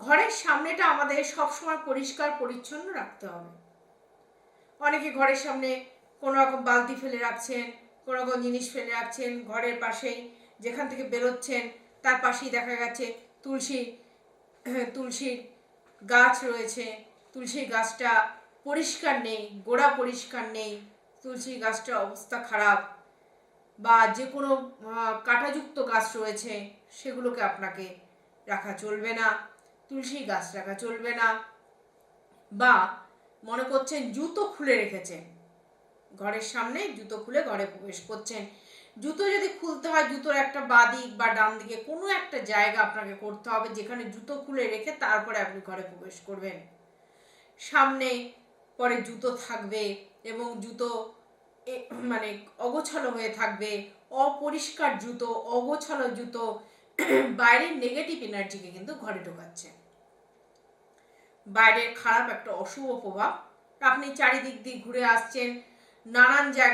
ঘরের সামনেটা আমাদের সবসময় পরিষ্কার পরিচ্ছন্ন রাখতে হবে। অনেকে ঘরের সামনে কোনো রকম বালতি ফেলে রাখছেন, কোনো রকম জিনিস ফেলে রাখছেন, ঘরের পাশেই যেখান থেকে বেরোচ্ছেন তার পাশেই দেখা গেছে তুলসীর গাছ রয়েছে, তুলসী গাছটা পরিষ্কার নেই, গোড়া পরিষ্কার নেই, তুলসী গাছটার অবস্থা খারাপ, বা যে কোনো কাঁটাযুক্ত গাছ রয়েছে সেগুলোকে আপনাকে রাখা চলবে না, তুলসী গাছ রাখা চলবে না। বা মনে করছেন জুতো খুলে রেখেছেন, ঘরের সামনে জুতো খুলে ঘরে প্রবেশ করছেন, জুতো যদি খুলতে হয় জুতোর একটা বাঁ দিক বা ডান দিকে কোনো একটা জায়গা আপনাকে করতে হবে যেখানে জুতো খুলে রেখে তারপরে আপনি ঘরে প্রবেশ করবেন। সামনে পরে জুতো থাকবে এবং জুতো মানে অগোছালো হয়ে থাকবে, অপরিষ্কার জুতো, অগোছালো জুতো বাইরের নেগেটিভ এনার্জিকে কিন্তু ঘরে ঢোকাচ্ছে, বাইরের খারাপ একটা অশুভ প্রভাব। আপনি চারিদিক দিয়ে ঘুরে আসছেন, নানান জায়গায়